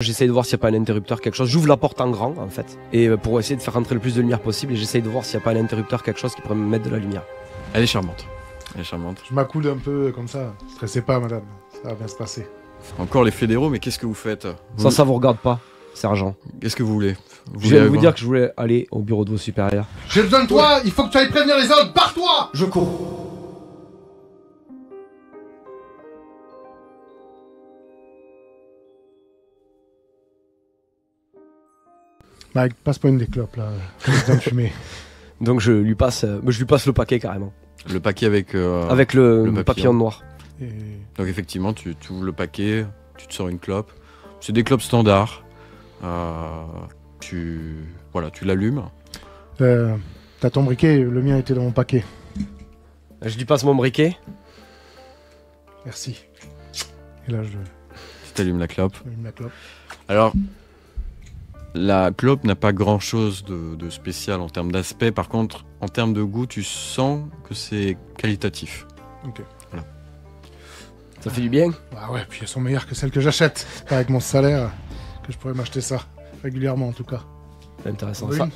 J'essaye de voir s'il n'y a pas un interrupteur, quelque chose. J'ouvre la porte en grand, en fait. Et pour essayer de faire rentrer le plus de lumière possible. Et j'essaye de voir s'il n'y a pas un interrupteur, quelque chose qui pourrait me mettre de la lumière. Elle est charmante. Elle est charmante. Je m'accoude un peu comme ça. Stressez pas, madame. Ça va bien se passer. Encore les fédéraux, mais qu'est-ce que vous faites Ça vous regarde pas, sergent. Qu'est-ce que vous voulez? Je viens de vous dire que je voulais aller au bureau de vos supérieurs. J'ai besoin de toi. Il faut que tu ailles prévenir les autres. Barre-toi. Je cours. Mike, passe-moi une des clopes, là. J'ai besoin de fumer. Donc je lui passe le paquet carrément. Le paquet avec le papillon noir. Et... Donc effectivement, tu ouvres le paquet, tu te sors une clope. C'est des clopes standards. Tu l'allumes. T'as ton briquet, le mien était dans mon paquet. Je lui passe mon briquet. Merci. Et là, Tu allumes la clope. j'allume la clope. Alors, la clope n'a pas grand-chose de spécial en termes d'aspect. Par contre, en termes de goût, tu sens que c'est qualitatif. Ok. Voilà. Ça fait du bien. Bah ouais, puis elles sont meilleures que celles que j'achète. C'est pas avec mon salaire que je pourrais m'acheter ça. Régulièrement, en tout cas. C'est intéressant Oui. ça.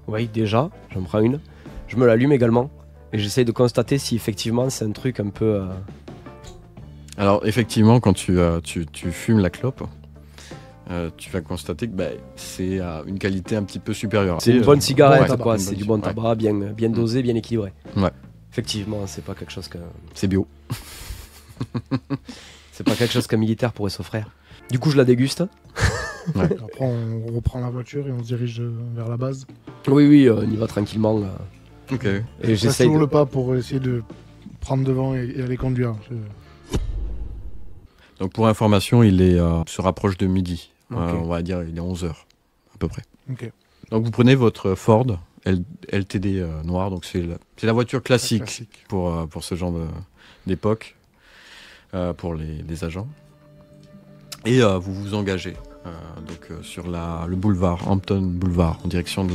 Oui, déjà, j'en prends une. Je me l'allume également. Et j'essaye de constater si effectivement c'est un truc un peu... Alors, effectivement, quand tu fumes la clope, tu vas constater que c'est une qualité un petit peu supérieure. C'est une bonne cigarette, ouais, quoi. une C'est bonne du bon cigarette. tabac, bien dosé, bien équilibré. Ouais. Effectivement, c'est pas quelque chose que... C'est bio. C'est pas quelque chose qu'un militaire pourrait s'offrir. Du coup, je la déguste. Après, on reprend la voiture et on se dirige vers la base. Oui, on y va tranquillement. Ok. Et Je j'essaye toujours de... le pas pour essayer de prendre devant et aller conduire. Donc pour information, il se rapproche de midi. Ok. On va dire il est 11h à peu près. Ok. Donc vous prenez votre Ford LTD noir, donc c'est la voiture classique, Classique. pour ce genre d'époque, pour les agents. Et vous vous engagez sur le boulevard, Hampton Boulevard, en direction de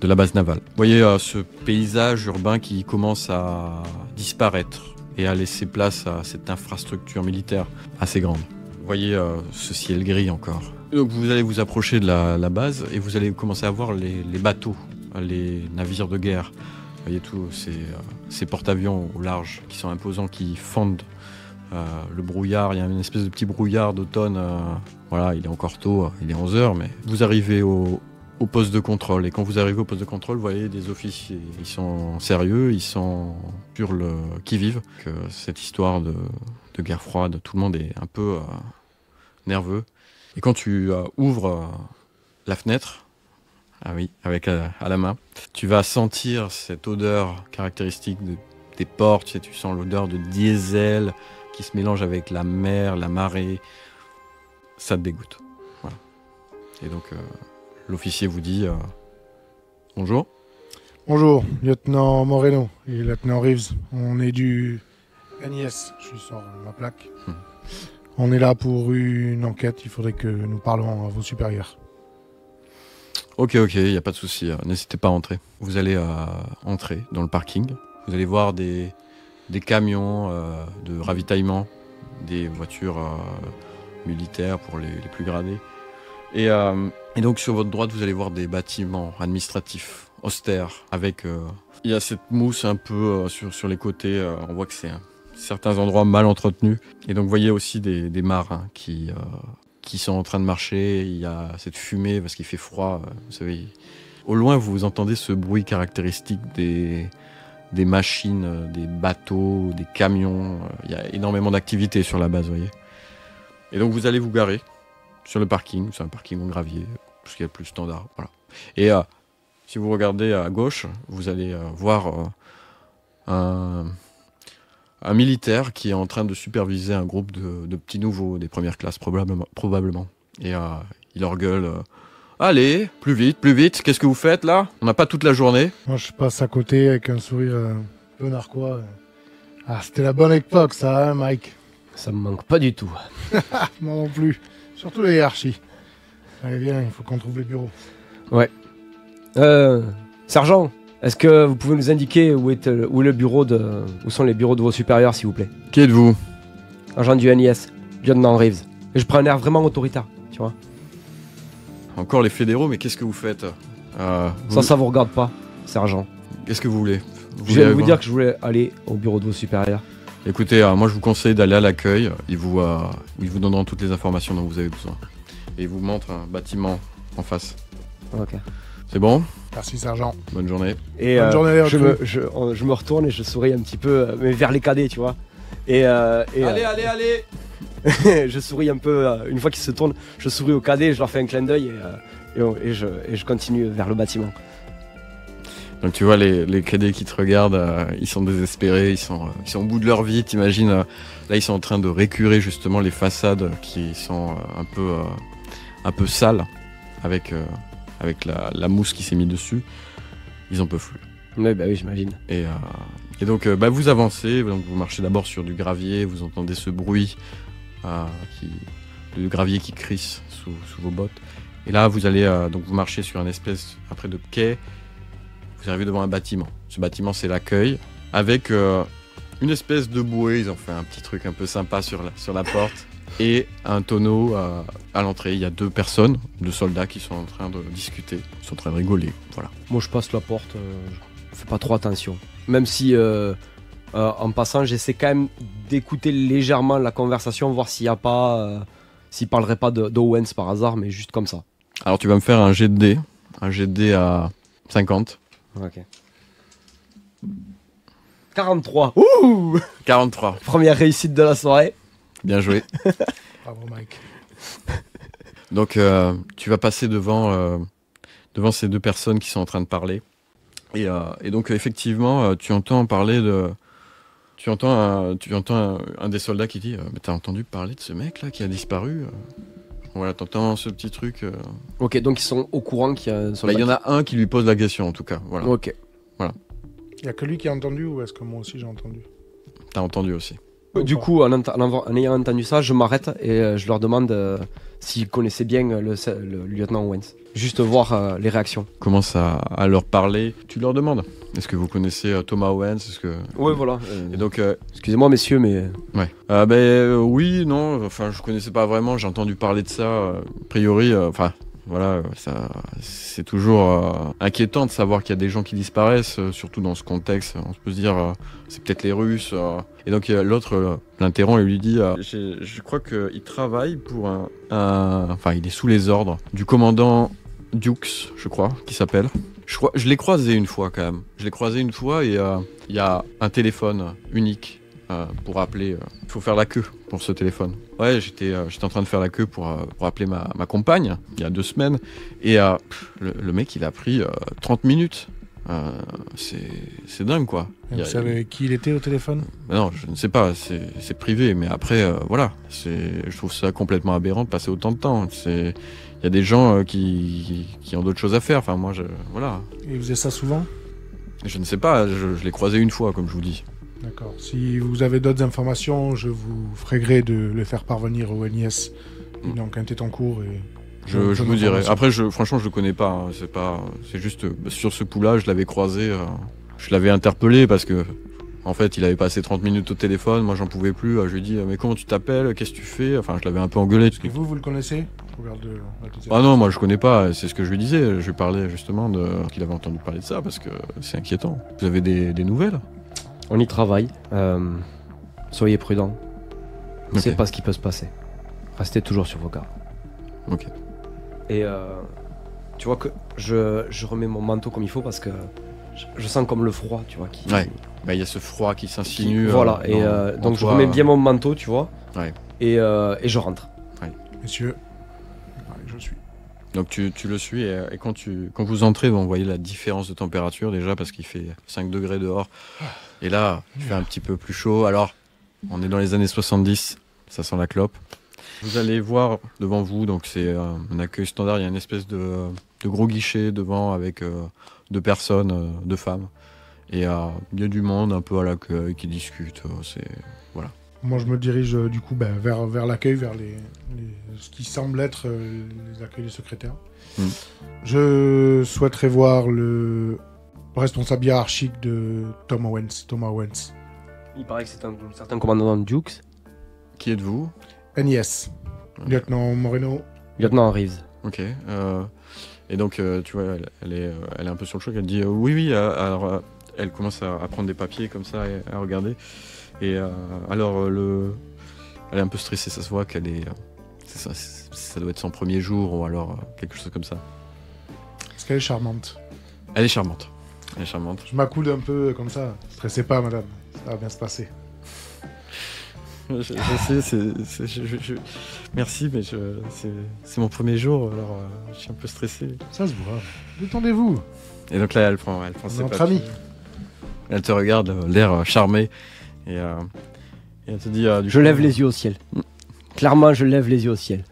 la base navale. Vous voyez ce paysage urbain qui commence à disparaître et à laisser place à cette infrastructure militaire assez grande. Vous voyez ce ciel gris encore. Et donc vous allez vous approcher de la base et vous allez commencer à voir les bateaux, les navires de guerre. Vous voyez tous ces porte-avions au large qui sont imposants, qui fendent le brouillard. Il y a une espèce de petit brouillard d'automne. Voilà, il est encore tôt, il est 11h, mais vous arrivez au poste de contrôle. Et quand vous arrivez au poste de contrôle, vous voyez des officiers. Ils sont sérieux, ils sont sur le qui-vive. Que cette histoire de guerre froide, tout le monde est un peu nerveux. Et quand tu ouvres la fenêtre, ah oui, avec à la main, tu vas sentir cette odeur caractéristique des ports. Tu sens l'odeur de diesel qui se mélange avec la mer, la marée. Ça te dégoûte. Voilà. Et donc, l'officier vous dit bonjour. Bonjour, lieutenant Moreno et lieutenant Reeves. On est du NIS. Je sors ma plaque. On est là pour une enquête. Il faudrait que nous parlons à vos supérieurs. Ok, il n'y a pas de souci. N'hésitez pas à entrer. Vous allez entrer dans le parking. Vous allez voir des camions de ravitaillement, des voitures militaires pour les plus gradés. Et donc sur votre droite, vous allez voir des bâtiments administratifs austères avec... il y a cette mousse un peu sur les côtés. On voit que c'est certains endroits mal entretenus. Et donc vous voyez aussi des marins qui sont en train de marcher. Il y a cette fumée parce qu'il fait froid. Vous savez, au loin, vous entendez ce bruit caractéristique des machines, des bateaux, des camions. Il y a énormément d'activités sur la base, vous voyez. Et donc vous allez vous garer sur le parking. C'est un parking en gravier, parce qu'il y a plus standard. Voilà. Et si vous regardez à gauche, vous allez voir un militaire qui est en train de superviser un groupe de petits nouveaux, des premières classes probablement. Et il leur gueule allez, plus vite, qu'est-ce que vous faites là? On n'a pas toute la journée. Moi, je passe à côté avec un sourire un peu narquois. Ah, c'était la bonne époque, ça, hein, Mike? Ça me manque pas du tout. Moi non plus. Surtout la hiérarchie. Allez, viens, il faut qu'on trouve les bureaux. Ouais. Sergent, est-ce que vous pouvez nous indiquer où sont les bureaux de vos supérieurs, s'il vous plaît? Qui êtes-vous? Agent du NIS, lieutenant Reeves. Et je prends un air vraiment autoritaire, tu vois. encore les fédéraux, mais qu'est-ce que vous faites Ça vous regarde pas, sergent. Qu'est-ce que vous voulez? Je viens de vous dire que je voulais aller au bureau de vos supérieurs. Écoutez, moi je vous conseille d'aller à l'accueil, ils vous donneront toutes les informations dont vous avez besoin. Et ils vous montrent un bâtiment en face. Ok. C'est bon? Merci, sergent. Bonne journée. Et Bonne journée, je me retourne et je souris un petit peu, mais vers les cadets, tu vois. Allez. Je souris un peu, une fois qu'ils se tournent, je souris aux cadets, je leur fais un clin d'œil et je continue vers le bâtiment. Donc tu vois les cadets qui te regardent, ils sont désespérés, ils sont au bout de leur vie, t'imagines. Là ils sont en train de récurer justement les façades qui sont un peu sales avec la mousse qui s'est mise dessus. Ils en peuvent plus. Oui, bah oui, j'imagine. Et donc vous avancez, donc vous marchez d'abord sur du gravier, vous entendez ce bruit de gravier qui crisse sous vos bottes. Et là vous allez donc vous marchez sur un espèce après de quai. Vous arrivez devant un bâtiment. Ce bâtiment, c'est l'accueil, avec une espèce de bouée. Ils ont fait un petit truc un peu sympa sur la porte. Et un tonneau à l'entrée. Il y a 2 personnes, 2 soldats qui sont en train de discuter. Ils sont en train de rigoler. Voilà. Moi, je passe la porte, je fais pas trop attention. Même si, en passant, j'essaie quand même d'écouter légèrement la conversation, voir s'il y a pas... s'il parlerait pas d'Owens par hasard, mais juste comme ça. Alors, tu vas me faire un jet de dés. Un jet de dés à 50. Ok. 43. Ouh 43. Première réussite de la soirée. Bien joué. Bravo, Mike. Donc, tu vas passer devant ces 2 personnes qui sont en train de parler. Et donc, effectivement, tu entends parler de... Tu entends un des soldats qui dit mais t'as entendu parler de ce mec-là qui a disparu Voilà, t'entends ce petit truc. Ok, donc ils sont au courant qu'il y a un soldat. Il y en a un qui lui pose la question, en tout cas. Voilà. Ok. Il n'y a que lui qui a entendu ou est-ce que moi aussi j'ai entendu? T'as entendu aussi. Du coup, en ayant entendu ça, je m'arrête et je leur demande s'ils connaissaient bien le lieutenant Owens. Juste voir les réactions. Commence à leur parler. Tu leur demandes. Est-ce que vous connaissez Thomas Owens? Ouais, voilà. Et donc, excusez-moi, messieurs, mais... Ouais. Oui, non. Enfin, je connaissais pas vraiment. J'ai entendu parler de ça. A priori, voilà, c'est toujours inquiétant de savoir qu'il y a des gens qui disparaissent, surtout dans ce contexte. On peut se dire, c'est peut-être les Russes. Et donc l'autre l'interrompt et lui dit, je crois qu'il travaille pour enfin, il est sous les ordres du commandant Dukes, je crois, qui s'appelle. Je l'ai croisé une fois quand même. Je l'ai croisé une fois et il y a un téléphone unique. Pour appeler, il faut faire la queue pour ce téléphone. Ouais, j'étais en train de faire la queue pour appeler ma compagne il y a 2 semaines et le mec il a pris 30 minutes. C'est dingue quoi. Et vous savez qui il était au téléphone? Non, je ne sais pas, c'est privé, mais après voilà, je trouve ça complètement aberrant de passer autant de temps. Il y a des gens qui ont d'autres choses à faire. Enfin moi voilà. Et il faisait ça souvent? Je ne sais pas, je l'ai croisé une fois comme je vous dis. D'accord. Si vous avez d'autres informations, je vous ferai gré de le faire parvenir au NIS. Il a enquêté en cours et... Je vous dirai. Après, franchement, je le connais pas. Hein. C'est juste sur ce coup-là, je l'avais croisé. Je l'avais interpellé parce que, en fait, il avait passé 30 minutes au téléphone. Moi, j'en pouvais plus. Je lui ai dit, mais comment tu t'appelles? Qu'est-ce que tu fais? Enfin, je l'avais un peu engueulé. Et vous le connaissez? Ah non, moi, je connais pas. C'est ce que je lui disais. Je lui parlais justement qu'il avait entendu parler de ça parce que c'est inquiétant. Vous avez des nouvelles? On y travaille. Soyez prudents. On ne Ok. sait pas ce qui peut se passer. Restez toujours sur vos gardes. Ok. Et tu vois que je remets mon manteau comme il faut parce que je sens comme le froid, tu vois. Ouais. Il y a ce froid qui s'insinue. Voilà. Et donc je remets bien mon manteau, tu vois. Ouais. Et je rentre. Messieurs, je suis. Donc tu le suis et quand vous entrez, vous voyez la différence de température déjà parce qu'il fait 5 degrés dehors. Et là, il fait un petit peu plus chaud. Alors, on est dans les années 70, ça sent la clope. Vous allez voir devant vous, donc c'est un accueil standard, il y a une espèce de gros guichet devant avec 2 personnes, 2 femmes. Et il y a du monde un peu à l'accueil qui discute. Voilà. Moi, je me dirige du coup vers l'accueil, vers ce qui semble être les accueils des secrétaires. Je souhaiterais voir le responsable hiérarchique de Thomas Owens. Il paraît que c'est un certain commandant Dukes. Qui êtes-vous? NIS. Lieutenant Moreno. Lieutenant Reeves. Ok. Et donc, tu vois, elle est un peu sur le choc. Elle dit oui. Alors, elle commence à prendre des papiers comme ça et à regarder. Et alors, elle est un peu stressée. Ça se voit qu'elle est. Ça doit être son premier jour ou alors quelque chose comme ça. Parce qu'elle est charmante. Elle est charmante. Elle est charmante. Je m'accoude un peu comme ça. Stressez pas, madame. Ça va bien se passer. Je sais, merci, mais c'est mon premier jour, alors je suis un peu stressé. Ça se voit. Détendez-vous. Et donc là, elle prend ses Entre papiers. amis. Elle te regarde, l'air charmé, et elle te dit... Je lève les yeux au ciel. Clairement, je lève les yeux au ciel.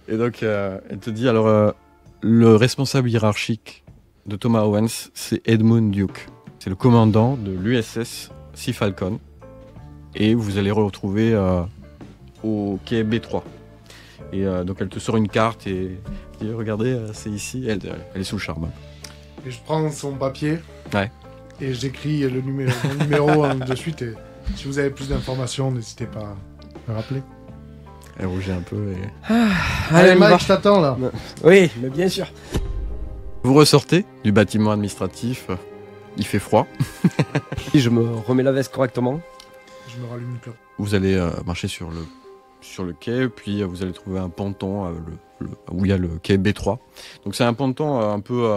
Et donc, elle te dit, alors, le responsable hiérarchique de Thomas Owens, c'est Edmund Duke. C'est le commandant de l'USS Sea Falcon. Et vous allez retrouver au quai B3. Et donc elle te sort une carte et dit regardez, c'est ici. Elle est sous le charme. Et je prends son papier. Ouais. Et j'écris le numéro de suite. Et si vous avez plus d'informations, n'hésitez pas à me rappeler. Elle rougit un peu. Et... Allez, on y va. Mike, je t'attends là. Oui, mais bien sûr. Vous ressortez du bâtiment administratif. Il fait froid. Je me remets la veste correctement. Je me rallume une clope. Vous allez marcher sur le quai, puis vous allez trouver un ponton où il y a le quai B3. Donc c'est un ponton un peu...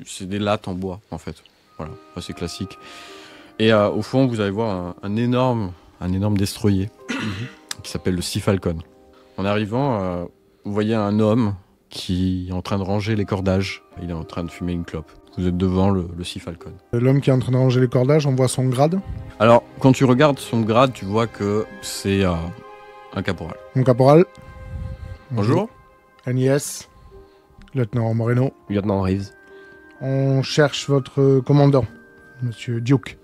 c'est des lattes en bois, en fait. Voilà, assez classique. Et au fond, vous allez voir un énorme destroyer qui s'appelle le Sea Falcon. En arrivant, vous voyez un homme qui est en train de ranger les cordages. Il est en train de fumer une clope. Vous êtes devant le Sea Falcon. L'homme qui est en train de ranger les cordages, on voit son grade. Alors, quand tu regardes son grade, tu vois que c'est un caporal. Mon caporal. Bonjour. NIS. Lieutenant Moreno. Lieutenant Reeves. On cherche votre commandant, Monsieur Duke.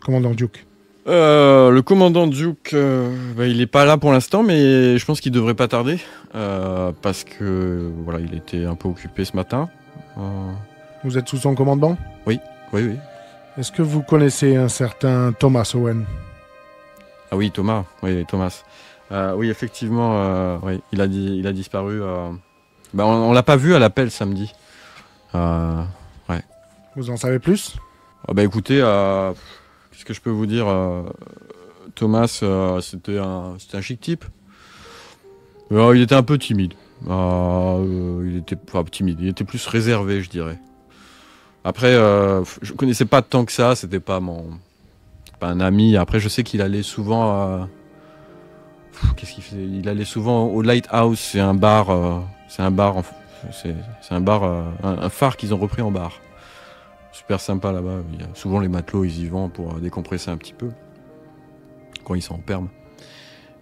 Commandant Duke. Le commandant Duke, il est pas là pour l'instant, mais je pense qu'il devrait pas tarder. Parce que, voilà, il était un peu occupé ce matin. Vous êtes sous son commandement? Oui. Est-ce que vous connaissez un certain Thomas Owen? Ah oui, Thomas. Oui, effectivement, oui, il a disparu. On l'a pas vu à l'appel samedi. Vous en savez plus? Écoutez, qu'est-ce que je peux vous dire, Thomas, c'était un chic type. Il était un peu timide. Il était plus réservé, je dirais. Après, je connaissais pas tant que ça, c'était pas un ami. Après, je sais qu'il allait souvent... qu'est-ce qu'il faisait? Il allait souvent au Lighthouse, c'est un bar, un phare qu'ils ont repris en bar. Super sympa là-bas. Souvent les matelots, ils y vont pour décompresser un petit peu quand ils sont en perme.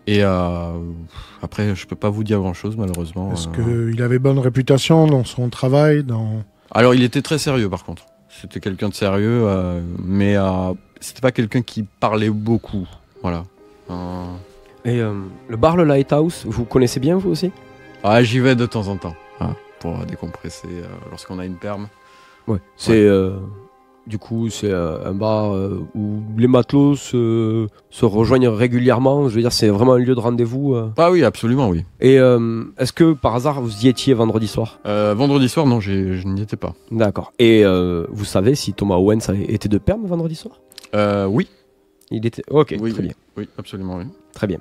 Et après, je peux pas vous dire grand-chose malheureusement. Est-ce qu'il avait bonne réputation dans son travail, Alors, il était très sérieux par contre. C'était quelqu'un de sérieux, mais c'était pas quelqu'un qui parlait beaucoup. Voilà. Et le bar, le Lighthouse, vous connaissez bien vous aussi? J'y vais de temps en temps pour décompresser lorsqu'on a une perme. Ouais. C'est du coup c'est un bar où les matelots se rejoignent régulièrement. Je veux dire, c'est vraiment un lieu de rendez-vous. Ah oui, absolument, oui. Et est-ce que par hasard vous y étiez vendredi soir? Vendredi soir, non, je n'y étais pas. D'accord. Et vous savez si Thomas Owens était de perme vendredi soir? Oui. Il était. Ok, Oui, très bien. Oui, absolument, oui. Très bien.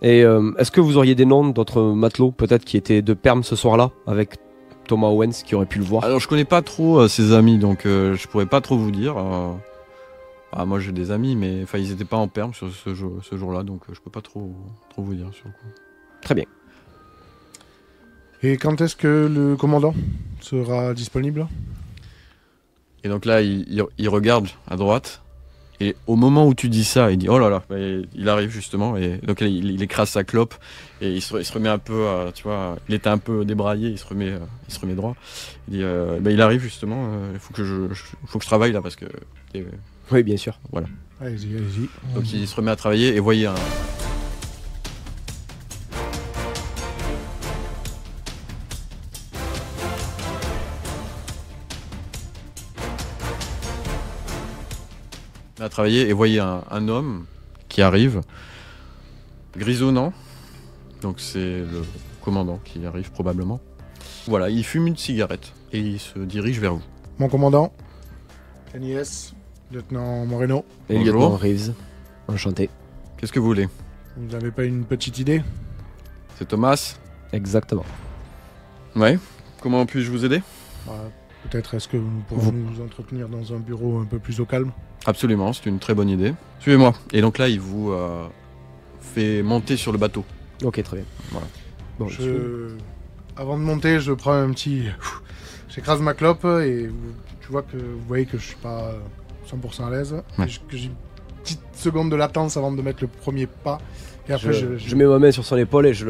Et est-ce que vous auriez des noms d'autres matelots peut-être qui étaient de perme ce soir-là avec Thomas Owens qui aurait pu le voir? Alors je connais pas trop ses amis, donc je pourrais pas trop vous dire. Moi j'ai des amis, mais ils étaient pas en perme sur ce jour-là, donc je peux pas trop vous dire sur le coup. Très bien. Et quand est-ce que le commandant sera disponible? Et donc là il regarde à droite, et au moment où tu dis ça, il dit oh là là, il arrive justement, et donc il écrase sa clope et il se remet un peu, tu vois, il était un peu débraillé, il se remet droit. Il dit il arrive justement, il faut que je travaille là parce que Oui, bien sûr. Voilà. Allez-y. Donc il se remet à travailler et voyez un homme qui arrive, grisonnant. Donc c'est le commandant qui arrive probablement. Voilà, il fume une cigarette et il se dirige vers vous. Mon commandant, NIS, lieutenant Moreno, Et Bonjour. lieutenant Reeves, enchanté. Qu'est-ce que vous voulez? vous n'avez pas une petite idée? C'est Thomas? Exactement. Ouais. Comment puis-je vous aider? Peut-être est-ce que nous pourrons nous entretenir dans un bureau un peu plus au calme? Absolument, c'est une très bonne idée. Suivez-moi. Et donc là, il vous fait monter sur le bateau. Ok, très bien. Voilà. Bon, Avant de monter, je prends un petit... J'écrase ma clope et tu vois que vous voyez que je suis pas 100% à l'aise. Ouais. Que j'ai une petite seconde de latence avant de mettre le premier pas. Et après, je mets ma main sur son épaule et je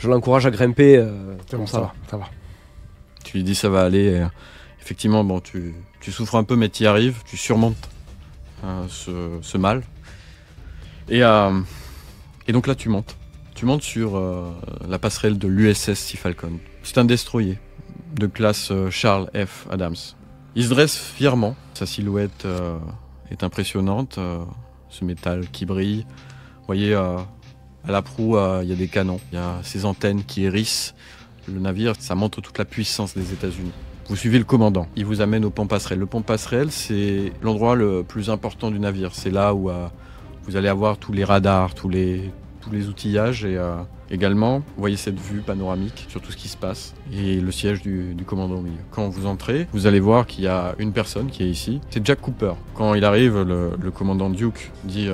l'encourage à grimper. C'est bon, comme ça va. Tu lui dis ça va aller. Et, effectivement, bon, tu souffres un peu, mais tu y arrives. Tu surmontes ce mal. Et donc là, tu montes. Tu montes sur la passerelle de l'USS Sea Falcon. C'est un destroyer de classe Charles F. Adams. Il se dresse fièrement. Sa silhouette est impressionnante. Ce métal qui brille. Vous voyez, à la proue, il y a des canons. Il y a ces antennes qui hérissent. Le navire, ça montre toute la puissance des États-Unis. Vous suivez le commandant. Il vous amène au pont passerelle. Le pont passerelle, c'est l'endroit le plus important du navire. C'est là où vous allez avoir tous les radars, tous les outillages et également, vous voyez cette vue panoramique sur tout ce qui se passe et le siège du commandant au milieu. Quand vous entrez, vous allez voir qu'il y a une personne qui est ici, c'est Jack Cooper. Quand il arrive, le commandant Duke dit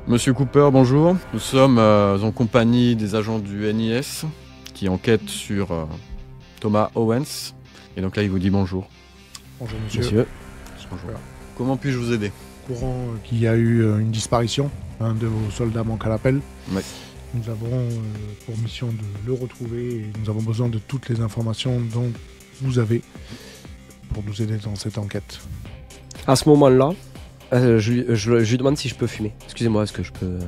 Monsieur Cooper, bonjour. Nous sommes en compagnie des agents du NIS qui enquêtent sur Thomas Owens. Et donc là, il vous dit bonjour. Bonjour monsieur. Monsieur. Bonjour. Comment puis-je vous aider? Courant qu'il y a eu une disparition. Un de vos soldats manque à l'appel. Ouais. Nous avons pour mission de le retrouver et nous avons besoin de toutes les informations dont vous avez pour nous aider dans cette enquête. À ce moment-là, je lui demande si je peux fumer. Excusez-moi, est-ce que je peux...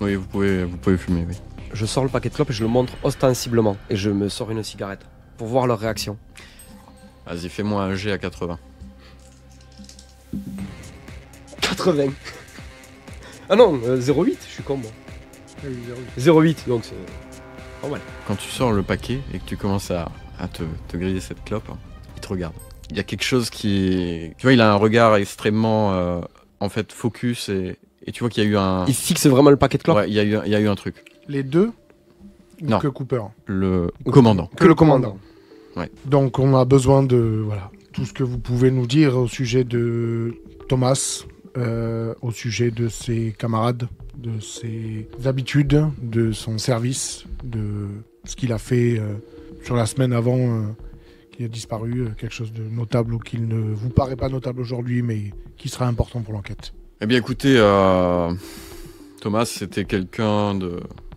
Oui, vous pouvez fumer, oui. Je sors le paquet de clopes et je le montre ostensiblement. Et je me sors une cigarette pour voir leur réaction. Vas-y, fais-moi un G à 80. 80. Ah non, 0,8, je suis con moi. 0,8, donc c'est normal. Quand tu sors le paquet et que tu commences à te griller cette clope, il te regarde. Il y a quelque chose qui... Tu vois, il a un regard extrêmement, en fait, focus et tu vois qu'il y a eu un... Il fixe vraiment le paquet de clopes. Ouais, il y a eu un truc. Les deux ou Non. que Cooper? Le commandant. Que le commandant. Ouais. Donc on a besoin de tout ce que vous pouvez nous dire au sujet de Thomas, au sujet de ses camarades, de ses habitudes, de son service, de ce qu'il a fait sur la semaine avant qu'il a disparu, quelque chose de notable ou qu'il ne vous paraît pas notable aujourd'hui mais qui sera important pour l'enquête. Eh bien, écoutez, Thomas, c'était quelqu'un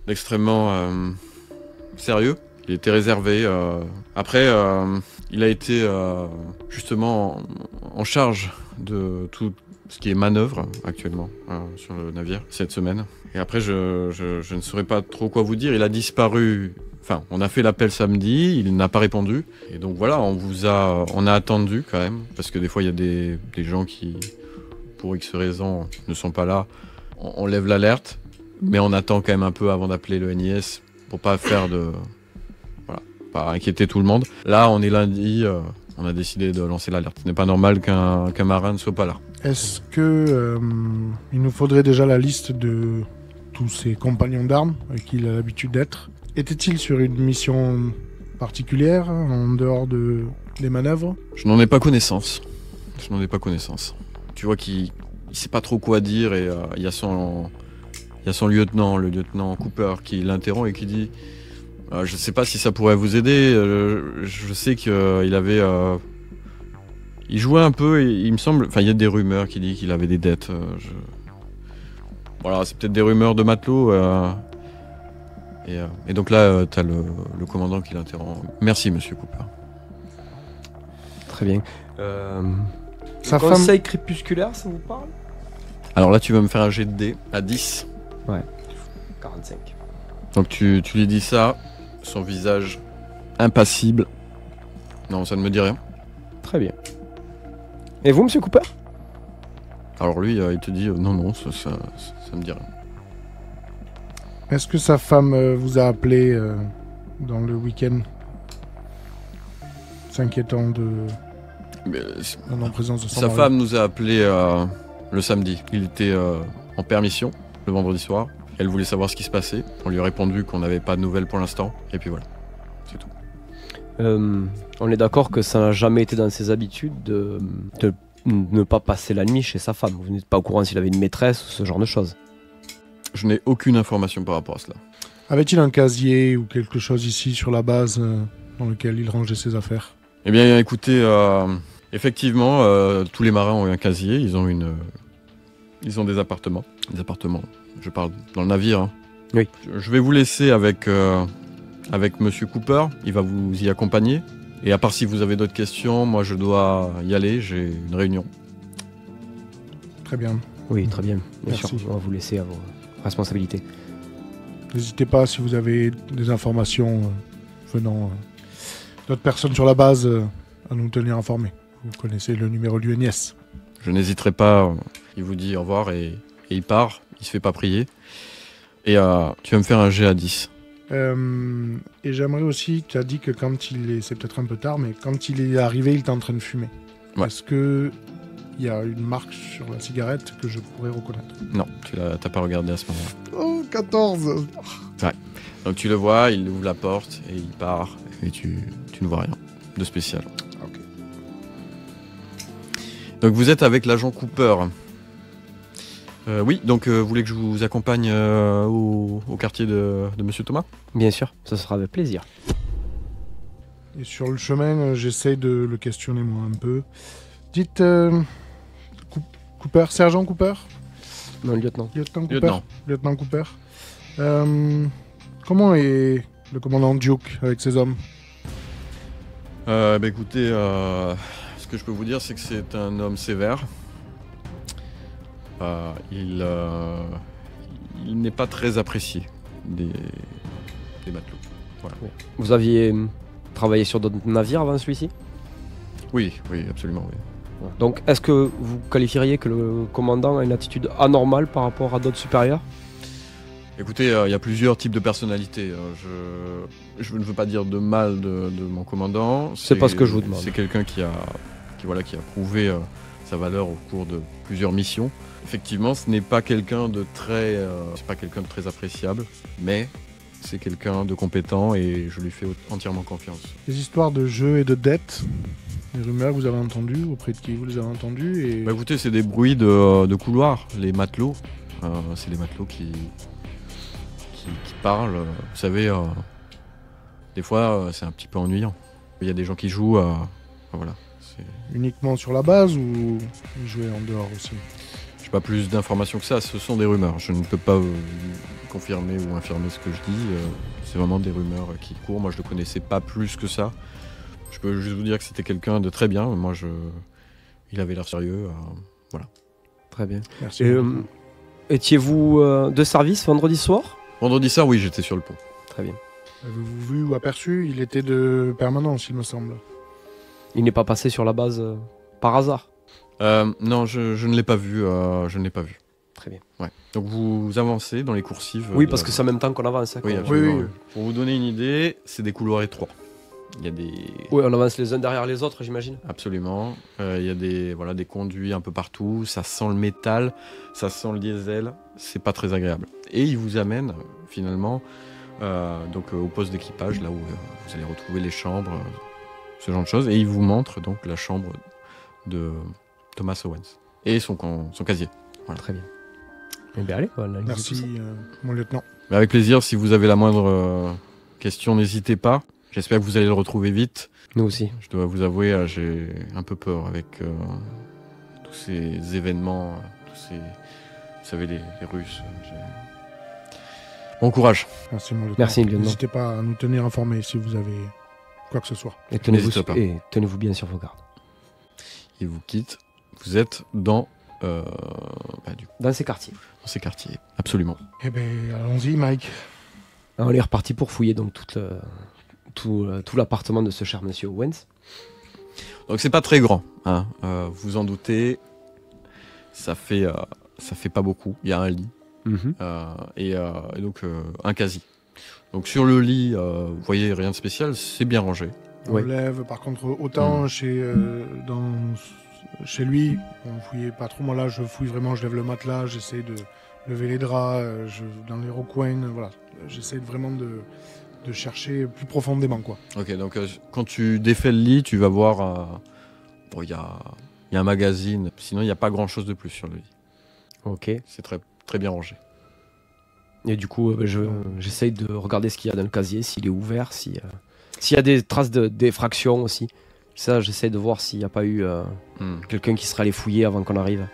d'extrêmement sérieux. Il était réservé. Après, il a été justement en charge de tout ce qui est manœuvre actuellement sur le navire cette semaine. Et après, je ne saurais pas trop quoi vous dire. Il a disparu. Enfin, on a fait l'appel samedi, il n'a pas répondu. Et donc voilà, on a attendu quand même. Parce que des fois, il y a des gens qui, pour X raisons, ne sont pas là. On lève l'alerte, mais on attend quand même un peu avant d'appeler le NIS pour pas faire de... Voilà, pas inquiéter tout le monde. Là, on est lundi, on a décidé de lancer l'alerte. Ce n'est pas normal qu'un marin ne soit pas là. Est-ce que il nous faudrait déjà la liste de tous ses compagnons d'armes avec qui il a l'habitude d'être? Était-il sur une mission particulière en dehors des manœuvres? Je n'en ai pas connaissance. Tu vois qu'il sait pas trop quoi dire et il y a son lieutenant, le lieutenant Cooper, qui l'interrompt et qui dit je sais pas si ça pourrait vous aider. Je sais qu'il avait... il jouait un peu et il me semble... Enfin, il y a des rumeurs qui disent qu'il avait des dettes. Voilà, c'est peut-être des rumeurs de matelots. Et donc là, t'as le commandant qui l'interrompt. Merci, monsieur Cooper. Très bien. Sa Conseil crépusculaire, ça vous parle? Alors là, tu vas me faire un jet de dés à 10. Ouais. 45. Donc tu lui dis ça, son visage impassible. Non, ça ne me dit rien. Très bien. Et vous, monsieur Cooper? Alors lui, il te dit non, ça me dit rien. Est-ce que sa femme vous a appelé dans le week-end, s'inquiétant Mais, en présence de son sa mari? femme nous a appelé le samedi. Il était en permission le vendredi soir. Elle voulait savoir ce qui se passait. On lui a répondu qu'on n'avait pas de nouvelles pour l'instant. Et puis voilà, c'est tout. On est d'accord que ça n'a jamais été dans ses habitudes de ne pas passer la nuit chez sa femme. Vous n'êtes pas au courant s'il avait une maîtresse ou ce genre de choses. Je n'ai aucune information par rapport à cela. Avait-il un casier ou quelque chose ici sur la base dans lequel il rangeait ses affaires? Eh bien, écoutez, effectivement, tous les marins ont un casier. Ils ont des appartements. Des appartements. Je parle dans le navire. Hein. Oui. Je vais vous laisser avec Monsieur Cooper. Il va vous y accompagner. Et à part si vous avez d'autres questions, moi je dois y aller. J'ai une réunion. Très bien. Oui, très bien. Bien Merci. sûr, on va vous laisser à vos responsabilités. N'hésitez pas si vous avez des informations venant d'autres personnes sur la base à nous tenir informés. Vous connaissez le numéro du NIS. Je n'hésiterai pas. Il vous dit au revoir et il part. Il se fait pas prier. Et tu vas me faire un G à 10. Et j'aimerais aussi, tu as dit que c'est peut-être un peu tard, mais quand il est arrivé, il était en train de fumer. Ouais. Est-ce que il y a une marque sur la cigarette que je pourrais reconnaître? Non, t'as pas regardé à ce moment-là. Oh, 14. Donc tu le vois, il ouvre la porte et il part. Et tu ne vois rien de spécial. Ok. Donc vous êtes avec l'agent Cooper. Oui, donc vous voulez que je vous accompagne au quartier de Monsieur Thomas? Bien sûr, ça sera avec plaisir. Et sur le chemin, j'essaie de le questionner moi un peu. Dites, Cooper, sergent Cooper? Non, lieutenant. Lieutenant Cooper? Lieutenant. Lieutenant Cooper. Comment est le commandant Duke avec ses hommes? Écoutez, ce que je peux vous dire, c'est que c'est un homme sévère. Il n'est pas très apprécié des matelots. Voilà. Vous aviez travaillé sur d'autres navires avant celui-ci? Oui, absolument, oui. Donc, est-ce que vous qualifieriez que le commandant a une attitude anormale par rapport à d'autres supérieurs? Écoutez, il y a plusieurs types de personnalités. Je ne veux pas dire de mal de mon commandant. C'est pas ce que je vous demande. C'est quelqu'un qui a prouvé sa valeur au cours de plusieurs missions. Effectivement, ce n'est pas quelqu'un de très appréciable, mais c'est quelqu'un de compétent et je lui fais entièrement confiance. Les histoires de jeux et de dettes, les rumeurs que vous avez entendues, auprès de qui vous les avez entendues et... Bah écoutez, c'est des bruits de couloir, les matelots. C'est les matelots qui parlent. Vous savez, des fois, c'est un petit peu ennuyant. Il y a des gens qui jouent, voilà. Uniquement sur la base ou ils jouaient en dehors aussi? J'ai pas plus d'informations que ça, ce sont des rumeurs. Je ne peux pas confirmer ou infirmer ce que je dis. C'est vraiment des rumeurs qui courent. Moi, je le connaissais pas plus que ça. Je peux juste vous dire que c'était quelqu'un de très bien. Moi, il avait l'air sérieux. Voilà. Très bien. Merci. Et, étiez-vous de service vendredi soir? Vendredi soir, oui, j'étais sur le pont. Très bien. Avez-vous vu ou aperçu? Il était de permanence, il me semble. Il n'est pas passé sur la base par hasard? Non, je ne l'ai pas vu. Je ne l'ai pas vu. Très bien. Ouais. Donc vous avancez dans les coursives. Oui, parce que c'est en même temps qu'on avance. Hein, Oui, qu'on- absolument. Oui. Pour vous donner une idée, c'est des couloirs étroits. Il y a des... Oui, on avance les uns derrière les autres, j'imagine. Absolument. Il y a des conduits un peu partout. Ça sent le métal, ça sent le diesel. C'est pas très agréable. Et ils vous amènent finalement au poste d'équipage, là où vous allez retrouver les chambres, ce genre de choses. Et ils vous montrent donc la chambre de Thomas Owens et son casier. Voilà. Très bien. Eh bien, allez, on analyse tout ça. Merci, mon lieutenant. Mais avec plaisir, si vous avez la moindre question, n'hésitez pas. J'espère que vous allez le retrouver vite. Nous aussi. Je dois vous avouer, j'ai un peu peur avec tous ces événements, vous savez, les Russes. Bon courage. Merci, mon lieutenant. Merci, lieutenant. N'hésitez pas à nous tenir informés si vous avez quoi que ce soit. Et tenez-vous, N'hésitez pas. et tenez-vous bien sur vos gardes. Il vous quitte. Vous êtes dans Dans ces quartiers. ces quartiers. Absolument. Eh ben, allons-y, Mike. On est reparti pour fouiller donc tout l'appartement de ce cher monsieur Owens. Donc c'est pas très grand, hein. Vous en doutez. Ça fait pas beaucoup. Il y a un lit. Mhm. et donc un casier. Donc sur le lit, vous voyez rien de spécial, c'est bien rangé. On Ouais. lève, par contre, autant chez lui, on fouillait pas trop. Moi là, je fouille vraiment, je lève le matelas, j'essaie de lever les draps, dans les recoins, voilà. J'essaie vraiment de chercher plus profondément, quoi. Ok, donc quand tu défais le lit, tu vas voir, bon, il y a un magazine, sinon il n'y a pas grand chose de plus sur le lit. Ok. C'est très, très bien rangé. Et du coup, j'essaye de regarder ce qu'il y a dans le casier, s'il est ouvert, s'il y a des traces d'effraction aussi. Ça, j'essaie de voir s'il n'y a pas eu quelqu'un qui serait allé fouiller avant qu'on arrive.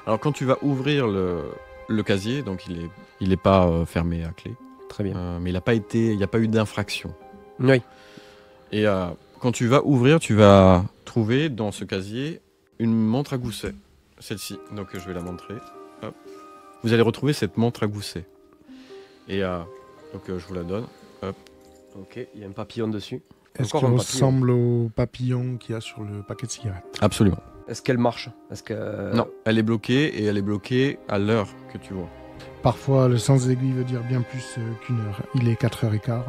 Alors quand tu vas ouvrir le casier, donc il est pas fermé à clé, Très bien. mais il n'y a pas eu d'infraction. Oui. Et quand tu vas ouvrir, tu vas trouver dans ce casier une montre à gousset. Celle-ci, donc je vais la montrer. Hop. Vous allez retrouver cette montre à gousset. Et donc je vous la donne. Hop. Ok, il y a un papillon dessus. Est-ce Encore qu'il un papillon. ressemble au papillon qu'il y a sur le paquet de cigarettes? Absolument. Est-ce qu'elle marche? Est-ce que... Non, elle est bloquée et elle est bloquée à l'heure que tu vois. Parfois, le sens aiguille veut dire bien plus qu'une heure. Il est 4h15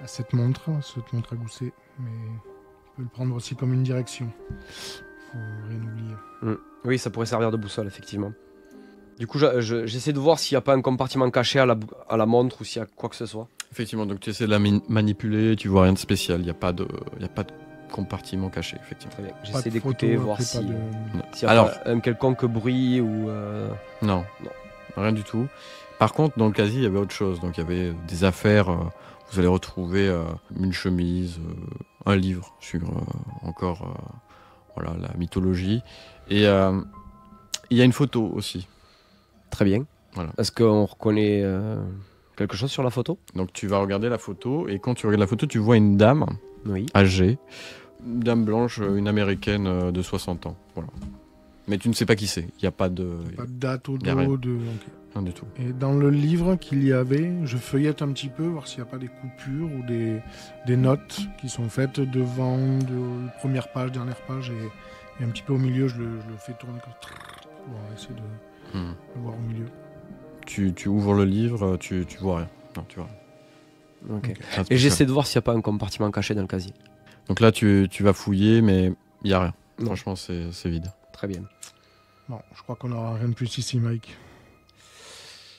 à cette montre à gousset, mais on peut le prendre aussi comme une direction. Faut rien oublier. Oui, ça pourrait servir de boussole, effectivement. Du coup, j'essaie de voir s'il n'y a pas un compartiment caché à la montre ou s'il y a quoi que ce soit. Effectivement, donc tu essaies de la manipuler, tu vois rien de spécial, il n'y a pas de compartiment caché, effectivement. Très bien. Pas J'essaie de d'écouter, photos, voir après, s'il pas de- y a Alors- pas un quelconque bruit ou... Non, Non. rien du tout. Par contre, dans le casier, il y avait autre chose. Donc, il y avait des affaires. Vous allez retrouver une chemise, un livre sur encore voilà, la mythologie. Et il y a une photo aussi. Très bien. Voilà. Est-ce qu'on reconnaît quelque chose sur la photo? Donc, tu vas regarder la photo. Et quand tu regardes la photo, tu vois une dame Oui. âgée. Une dame blanche, une américaine de 60 ans. Voilà. Mais tu ne sais pas qui c'est. Il n'y a pas de... Pas de date au Y a rien. dos. Rien du tout. Et dans le livre qu'il y avait, je feuillette un petit peu, voir s'il n'y a pas des coupures ou des notes qui sont faites devant de première page, dernière page, et un petit peu au milieu, je le fais tourner comme pour essayer de le voir au milieu. Tu ouvres le livre, tu vois rien. Non, tu vois rien. Ok. Rien de Et spécial. j'essaie de voir s'il n'y a pas un compartiment caché dans le casier. Donc là, tu vas fouiller, mais il n'y a rien. Non. Franchement, c'est vide. Très bien. Bon, je crois qu'on n'aura rien de plus ici, Mike.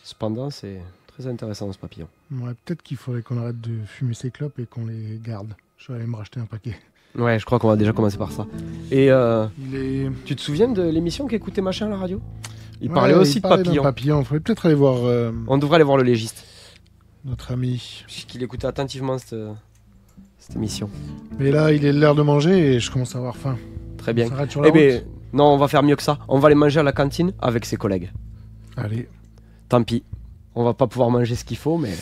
Cependant, c'est très intéressant ce papillon. Ouais, peut-être qu'il faudrait qu'on arrête de fumer ces clopes et qu'on les garde. Je vais aller me racheter un paquet. Ouais, je crois qu'on va déjà commencer par ça. Et Il est... tu te souviens de l'émission qu'écoutait machin à la radio? Il Ouais, parlait aussi de parlait d'un papillon. papillon. Il faudrait peut-être aller voir On devrait aller voir le légiste. notre ami. Puisqu'il écoutait attentivement cette émission. Mais là, il est l'heure de manger et je commence à avoir faim. Très bien. On s'arrête sur la Eh route. bien, non, on va faire mieux que ça. On va aller manger à la cantine avec ses collègues. Allez. Tant pis. On va pas pouvoir manger ce qu'il faut, mais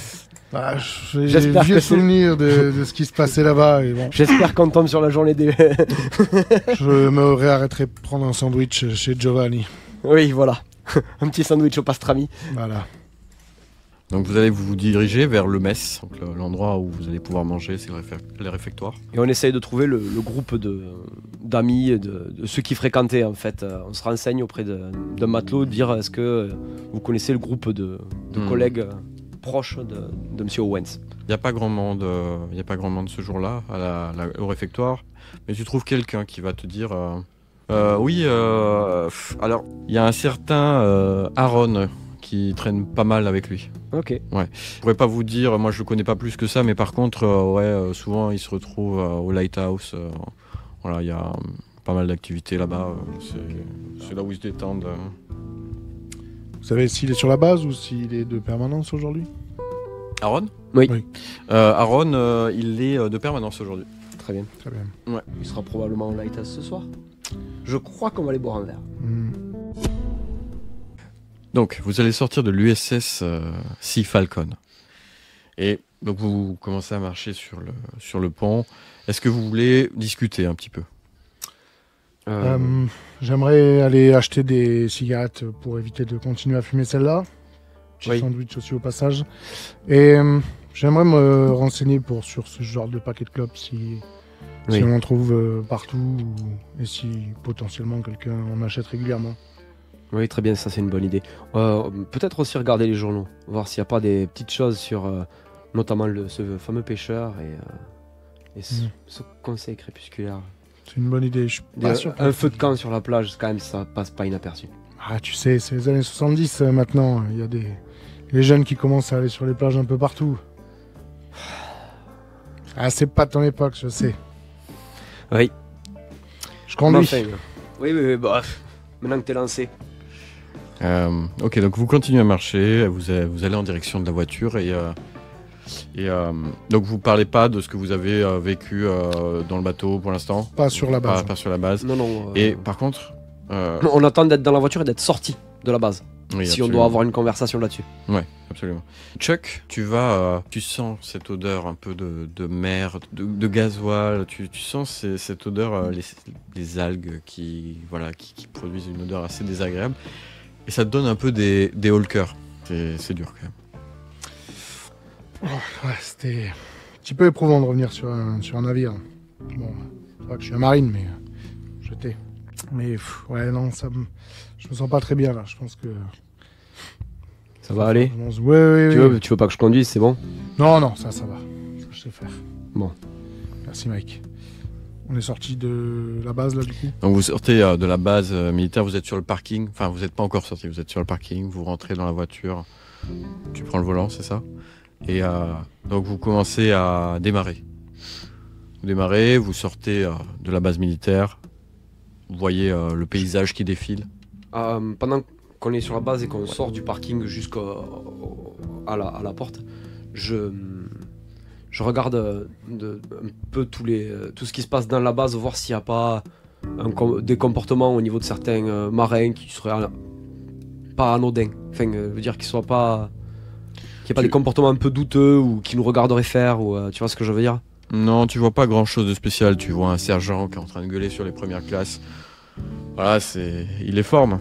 Ah, j'ai J'espère vieux que c'est- souvenir de ce qui se passait là-bas. Et bon, j'espère qu'on tombe sur la journée des... je me réarrêterai prendre un sandwich chez Giovanni. Oui, voilà. Un petit sandwich au pastrami. Voilà. Donc vous allez vous diriger vers le mess, donc l'endroit où vous allez pouvoir manger, c'est les réfectoires. Et on essaye de trouver le groupe d'amis, et de ceux qui fréquentaient en fait. On se renseigne auprès d'un matelot, de dire est-ce que vous connaissez le groupe de collègues proches de Monsieur Owens. Il n'y a pas grand monde, ce jour-là au réfectoire, mais tu trouves quelqu'un qui va te dire oui, alors il y a un certain Aaron qui traîne pas mal avec lui. Ok. Je pourrais pas vous dire, moi je le connais pas plus que ça, mais par contre, souvent il se retrouve au Lighthouse. Voilà, il y a pas mal d'activités là-bas. C'est là où ils se détendent. Vous savez s'il est sur la base ou s'il est de permanence aujourd'hui? Aaron Oui. Oui. Aaron, il est de permanence aujourd'hui. Très bien. Très bien. Il sera probablement au Lighthouse ce soir. Je crois qu'on va aller boire un verre. Donc, vous allez sortir de l'USS Sea Falcon. Et donc, vous commencez à marcher sur le pont. Est-ce que vous voulez discuter un petit peu? J'aimerais aller acheter des cigarettes pour éviter de continuer à fumer celle-là. Petit Oui. sandwich aussi au passage. Et j'aimerais me renseigner sur ce genre de paquet de clopes si Oui. on en trouve partout et si potentiellement quelqu'un en achète régulièrement. Oui, très bien, ça c'est une bonne idée. Peut-être aussi regarder les journaux, voir s'il n'y a pas des petites choses sur notamment ce fameux pêcheur et ce conseil crépusculaire. C'est une bonne idée. Je suis pas sûr. Un feu de camp sur la plage, quand même, ça passe pas inaperçu. Ah, tu sais, c'est les années 70 maintenant. Il y a les jeunes qui commencent à aller sur les plages un peu partout. Ah, c'est pas de ton époque, je sais. Oui. Je conduis. Enfin, oui, bah, maintenant que t'es lancé. Ok, donc vous continuez à marcher, vous allez en direction de la voiture et donc vous parlez pas de ce que vous avez vécu dans le bateau pour l'instant. Pas sur la base. Pas sur la base. Non. Et par contre, on attend d'être dans la voiture et d'être sorti de la base. oui, si absolument. on doit avoir une conversation là-dessus. Ouais, absolument. Chuck, tu sens cette odeur un peu de mer, de gasoil. Tu sens cette odeur, les algues qui produisent une odeur assez désagréable. Et ça te donne un peu des hauts le cœur. C'est dur quand même. Ouais, c'était un petit peu éprouvant de revenir sur un navire. Bon, c'est vrai que je suis un marine, mais j'étais. Mais ouais, non, je me sens pas très bien là. Je pense que. Ça va aller? Oui. Tu veux pas que je conduise, c'est bon? Non, ça va. Ça, je sais faire. Bon. Merci, Mike. On est sorti de la base là, du coup. Donc vous sortez de la base militaire, vous êtes sur le parking. Enfin, vous n'êtes pas encore sorti, vous êtes sur le parking. Vous rentrez dans la voiture. Tu prends le volant, c'est ça? Et donc vous commencez à démarrer. Vous démarrez, vous sortez de la base militaire. Vous voyez le paysage qui défile. Pendant qu'on est sur la base et qu'on sort du parking jusqu'à la porte, je regarde un peu tout ce qui se passe dans la base, voir s'il n'y a pas des comportements au niveau de certains marins qui seraient pas anodins. Enfin, veut dire qu'ils soient pas... Qu'il n'y ait pas des comportements un peu douteux ou qui nous regarderaient faire, ou tu vois ce que je veux dire? Non, tu vois pas grand chose de spécial. Tu vois un sergent qui est en train de gueuler sur les premières classes. Voilà, il est forme.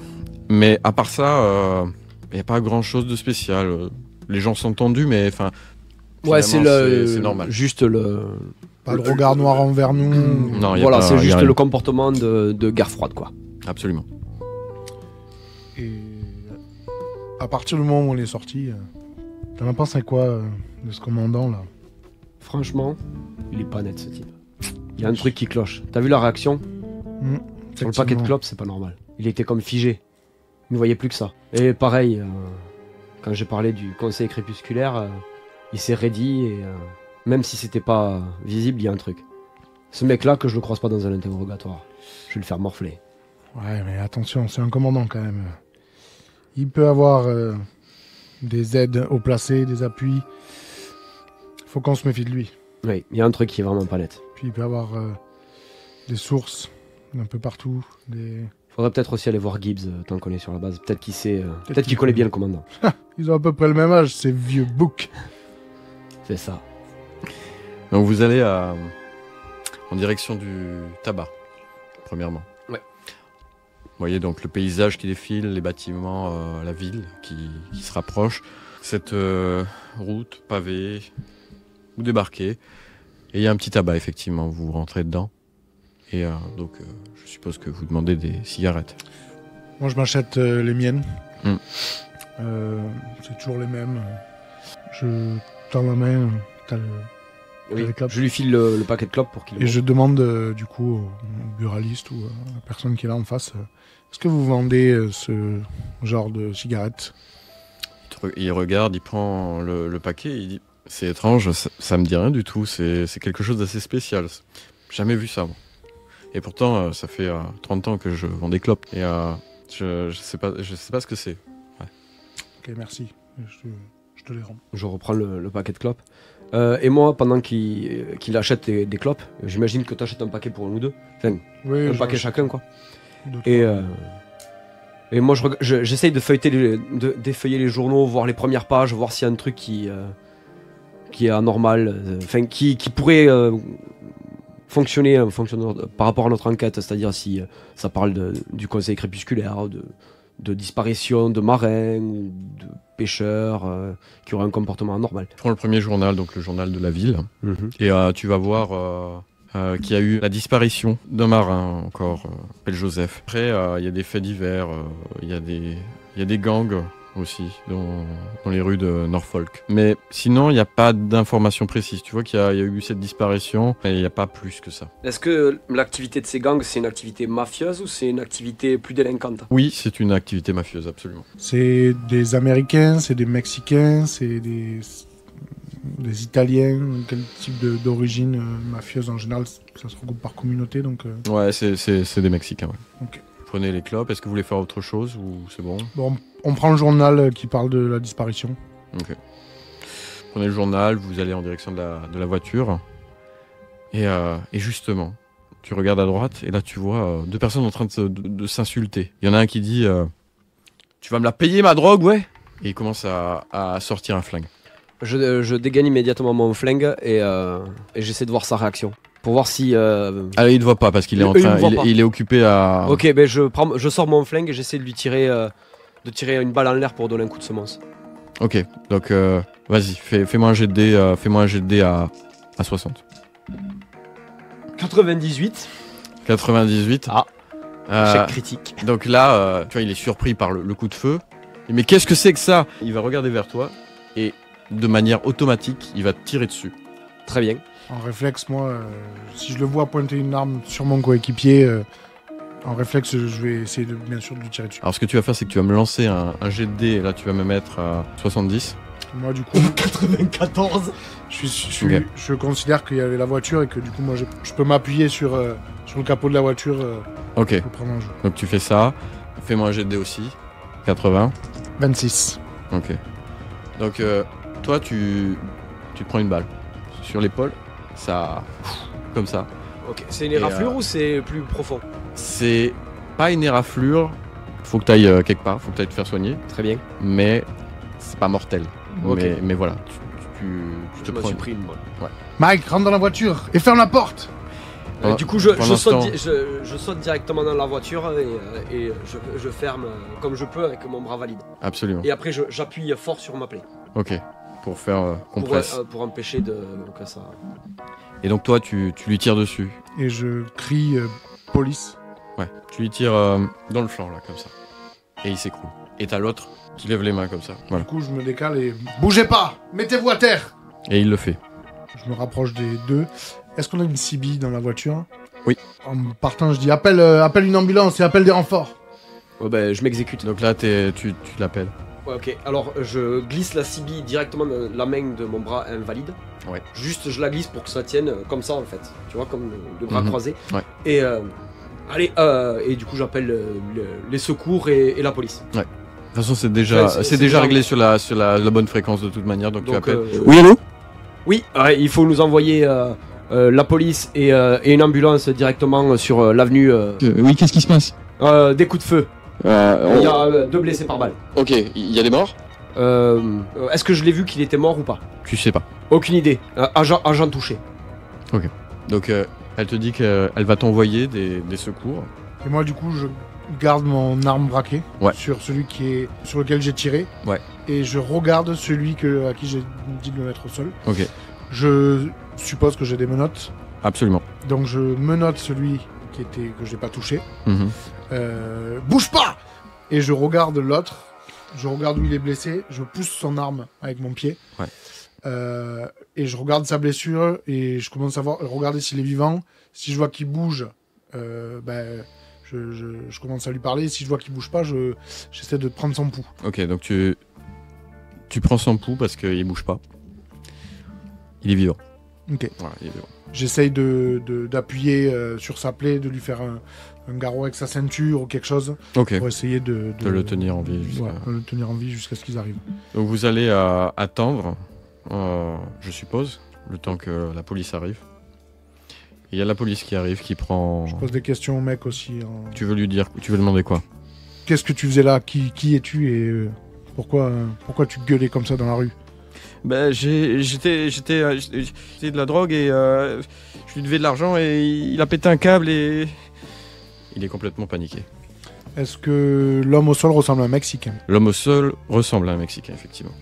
Mais à part ça, il n'y a pas grand chose de spécial. Les gens sont tendus, mais enfin. Ouais, c'est normal. Juste Pas de regard noir envers nous. Non, voilà, c'est juste rien. le comportement de guerre froide, quoi. Absolument. Et à partir du moment où on est sorti, t'en as pensé quoi de ce commandant là? Franchement, il est pas net ce type. Il y a un truc qui cloche. T'as vu la réaction? Sur le paquet de clopes, c'est pas normal. Il était comme figé. Il ne voyait plus que ça. Et pareil, quand j'ai parlé du conseil crépusculaire, il s'est raidi et même si c'était pas visible, il y a un truc. Ce mec-là, que je le croise pas dans un interrogatoire, je vais le faire morfler. Ouais, mais attention, c'est un commandant quand même. Il peut avoir des aides haut placées, des appuis. Faut qu'on se méfie de lui. Oui, il y a un truc qui est vraiment pas net. Puis il peut avoir des sources un peu partout. Faudrait peut-être aussi aller voir Gibbs tant qu'on est sur la base. Peut-être qu'il sait, peut-être qu'il connaît bien le commandant. Ils ont à peu près le même âge, ces vieux boucs. C'est ça. Donc vous allez en direction du tabac, premièrement. Ouais. Vous voyez donc le paysage qui défile, les bâtiments, la ville qui se rapproche. Cette route pavée, vous débarquez. Et il y a un petit tabac, effectivement, vous rentrez dedans. Et donc je suppose que vous demandez des cigarettes. Moi je m'achète les miennes. Mm. C'est toujours les mêmes. Je tends la main, t'as Oui, les clopes. je lui file le paquet de clopes pour qu'il... Et je demande du coup au buraliste ou à la personne qui est là en face, est-ce que vous vendez ce genre de cigarettes? Il regarde, il prend le paquet, il dit « C'est étrange, ça me dit rien du tout, c'est quelque chose d'assez spécial. Jamais vu ça, moi. » Et pourtant, ça fait 30 ans que je vends des clopes. Et je sais pas ce que c'est. Ouais. Ok, merci. Je te les rends. Je reprends le paquet de clopes. Et moi, pendant qu'il achète des clopes, j'imagine que tu achètes un paquet pour un ou deux. Enfin, Oui, un paquet chacun, quoi. Deux, Et moi, j'essaye de d'effeuiller les journaux, voir les premières pages, voir s'il y a un truc qui est anormal, enfin qui pourrait fonctionner par rapport à notre enquête, c'est-à-dire si ça parle du conseil crépusculaire, de disparition de marins ou de pêcheurs qui auraient un comportement anormal. Tu prends le premier journal, donc le journal de la ville, et tu vas voir qui a eu la disparition d'un marin encore, s'appelle Joseph. Après, il y a des faits divers, il y a des gangs aussi dans les rues de Norfolk. Mais sinon, il n'y a pas d'informations précises. Tu vois qu'il y a eu cette disparition, et il n'y a pas plus que ça. Est-ce que l'activité de ces gangs, c'est une activité mafieuse ou c'est une activité plus délinquante? Oui, c'est une activité mafieuse, absolument. C'est des Américains, c'est des Mexicains, c'est des Italiens, quel type d'origine mafieuse en général, ça se regroupe par communauté donc. Ouais, c'est des Mexicains. Ouais. Ok. Prenez les clopes. Est-ce que vous voulez faire autre chose ou c'est bon? Bon, on prend le journal qui parle de la disparition. Ok. Prenez le journal, vous allez en direction de la voiture. Et justement, tu regardes à droite et là tu vois deux personnes en train de s'insulter. Il y en a un qui dit tu vas me la payer ma drogue, ouais? Et il commence à sortir un flingue. Je dégaine immédiatement mon flingue et j'essaie de voir sa réaction. Pour voir si... Ah, il ne voit pas parce qu'il est en Il train, me voit pas. il est occupé à... Ok, ben je sors mon flingue et j'essaie de lui tirer une balle en l'air pour donner un coup de semence. Ok, donc vas-y, fais-moi un jet de dés, fais-moi un jet de dés à 60. 98. 98. Ah, Euh, échec critique. donc là, tu vois, il est surpris par le coup de feu. Mais qu'est-ce que c'est que ça? Il va regarder vers toi et de manière automatique, il va te tirer dessus. Très bien. En réflexe, moi, si je le vois pointer une arme sur mon coéquipier, en réflexe, je vais essayer bien sûr de lui tirer dessus. Alors ce que tu vas faire, c'est que tu vas me lancer un jet de dés et là tu vas me mettre à 70. Moi, du coup, 94. je considère qu'il y avait la voiture et que du coup, moi, je peux m'appuyer sur le capot de la voiture Ok, pour prendre un jeu. donc tu fais ça. Fais-moi un jet de dés aussi. 80. 26. Ok. Donc toi, tu te prends une balle sur l'épaule. Ça... Comme ça. Ok, c'est une Et, éraflure ou c'est plus profond? C'est pas une éraflure. Faut que tu ailles quelque part. Faut que tu ailles te faire soigner. Très bien. Mais c'est pas mortel. Ok. Mais voilà, tu Je te me prends suis une... pris une balle. Mike, rentre dans la voiture et ferme la porte. Ah, Du coup, je pendant ce saute, temps- je saute directement dans la voiture et je ferme comme je peux avec mon bras valide. Absolument. Et après, j'appuie fort sur ma plaie Ok. Pour faire compresse. pour empêcher que ça... Et donc toi, tu lui tires dessus. Et je crie police. Ouais. Tu lui tires dans le flanc, là, comme ça. Et il s'écroule. Et t'as l'autre qui lève les mains comme ça. Voilà. Du coup, je me décale et bougez pas, mettez-vous à terre. Et il le fait. Je me rapproche des deux. Est-ce qu'on a une CB dans la voiture? Oui. En partant, je dis appelle une ambulance et appelle des renforts. Ouais, ben, je m'exécute. Donc là, tu l'appelles. Ouais, ok, alors je glisse la CB directement dans la main de mon bras invalide. Ouais. Juste, je la glisse pour que ça tienne comme ça en fait. Tu vois, comme le bras Mhm. croisé. Ouais. Et et du coup, j'appelle les secours et la police. De toute façon, c'est déjà, Ouais, c'est c'est déjà déjà- réglé sur la bonne fréquence de toute manière. Donc tu appelles. Oui, allô? Oui, il faut nous envoyer la police et une ambulance directement sur l'avenue. Oui, qu'est-ce qui se passe? Des coups de feu. Il y a 2 blessés par balle. Ok, il y a des morts? Est-ce que je l'ai vu qu'il était mort ou pas? Tu sais pas. Aucune idée. Agent touché. Donc elle te dit qu'elle va t'envoyer des secours. Et moi, du coup, je garde mon arme braquée Ouais. sur celui sur lequel j'ai tiré. Ouais. Et je regarde celui à qui j'ai dit de me mettre au sol. Ok, Je suppose que j'ai des menottes. absolument. Donc je menotte celui que j'ai pas touché. Mhm. Bouge pas! Et je regarde l'autre. Je regarde où il est blessé. Je pousse son arme avec mon pied. Ouais. Et je regarde sa blessure et je commence à regarder s'il est vivant. Si je vois qu'il bouge, je commence à lui parler. Si je vois qu'il bouge pas, j'essaie de prendre son pouls. Ok, donc tu prends son pouls parce qu'il bouge pas. Il est vivant. Ok. Voilà, il est vivant. J'essaye d'appuyer sur sa plaie, de lui faire un garrot avec sa ceinture ou quelque chose Ok, pour essayer de le tenir en vie. jusqu'à- Ouais, de le tenir en vie jusqu'à ce qu'ils arrivent. Donc vous allez attendre, je suppose, le temps que la police arrive. Et il y a la police qui arrive, qui prend... Je pose des questions au mec aussi. Tu veux lui demander quoi? Qu'est-ce que tu faisais là? Qui es-tu et pourquoi tu gueulais comme ça dans la rue? Ben j'étais de la drogue et je lui devais de l'argent et il a pété un câble et... Il est complètement paniqué. Est-ce que l'homme au sol ressemble à un Mexicain? L'homme au sol ressemble à un Mexicain, effectivement.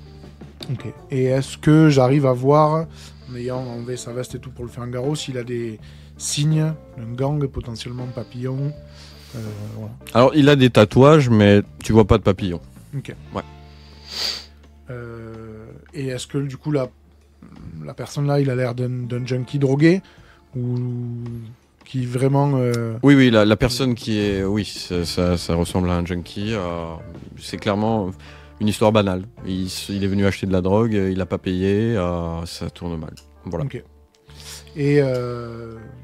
Ok. Et est-ce que j'arrive à voir en ayant enlevé sa veste et tout pour le faire un garrot, s'il a des signes d'un gang, potentiellement papillon. Voilà. Alors, il a des tatouages, mais tu vois pas de papillon. Ok. Ouais. Et est-ce que du coup la personne là, il a l'air d'un junkie drogué ou qui vraiment Oui, la personne qui est... Oui, ça ressemble à un junkie. C'est clairement une histoire banale. Il est venu acheter de la drogue, il n'a pas payé, ça tourne mal. Voilà. Ok. Et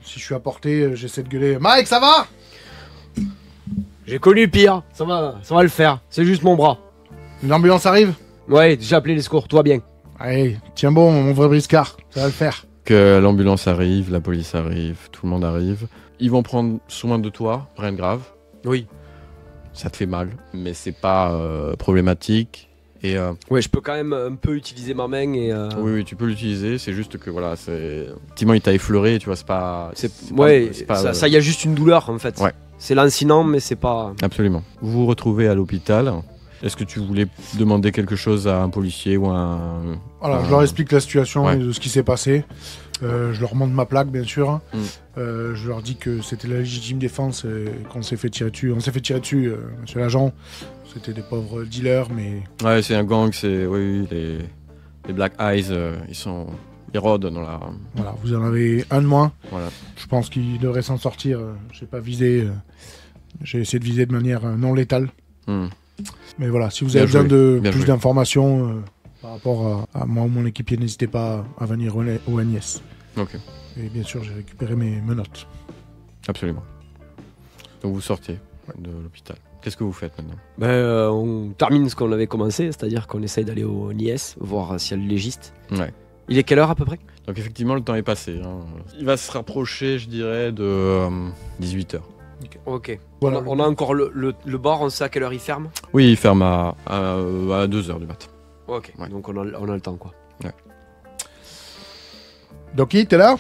si je suis à portée, j'essaie de gueuler. Mike, ça va? J'ai connu pire, ça va le faire, c'est juste mon bras. Une ambulance arrive? Ouais, j'ai appelé les secours, tout va bien. Allez, tiens bon, mon vrai briscard, ça va le faire. Que l'ambulance arrive, la police arrive, tout le monde arrive. Ils vont prendre soin de toi, rien de grave. Oui. Ça te fait mal, mais c'est pas problématique. Et Ouais, je peux quand même un peu utiliser ma main et... oui, tu peux l'utiliser, c'est juste que voilà, c'est... Effectivement, il t'a effleuré, tu vois, c'est pas... Ouais, c'est pas, ça y a juste une douleur en fait. Ouais. C'est lancinant, mais c'est pas... Absolument. Vous vous retrouvez à l'hôpital. Est-ce que tu voulais demander quelque chose à un policier ou à un... Voilà, je leur explique la situation Ouais. et de ce qui s'est passé. Je leur montre ma plaque, bien sûr. Mm. Je leur dis que c'était la légitime défense et qu'on s'est fait tirer dessus. On s'est fait tirer dessus, monsieur l'agent. C'était des pauvres dealers, mais... Ouais, c'est un gang, c'est... Oui, les Black Eyes, ils rôdent dans la... Voilà, vous en avez un de moins. Voilà. Je pense qu'il devrait s'en sortir. J'ai pas visé. J'ai essayé de viser de manière non létale. Hmm. Mais voilà, si vous Bien avez besoin joué, de bien plus joué. d'informations par rapport à moi ou mon équipier, n'hésitez pas à venir au NIS. Ok, Et bien sûr, j'ai récupéré mes menottes. absolument. Donc vous sortez de l'hôpital. Qu'est-ce que vous faites maintenant? On termine ce qu'on avait commencé, c'est-à-dire qu'on essaye d'aller au NIS, voir s'il y a le légiste. Ouais. Il est quelle heure à peu près? Donc effectivement, le temps est passé. Hein. Il va se rapprocher, je dirais, de 18h. Ok. Voilà. On a encore le bar, on sait à quelle heure il ferme? Oui, il ferme à 2h du matin. Ok, Ouais. donc on a le temps quoi. Doki, t'es là?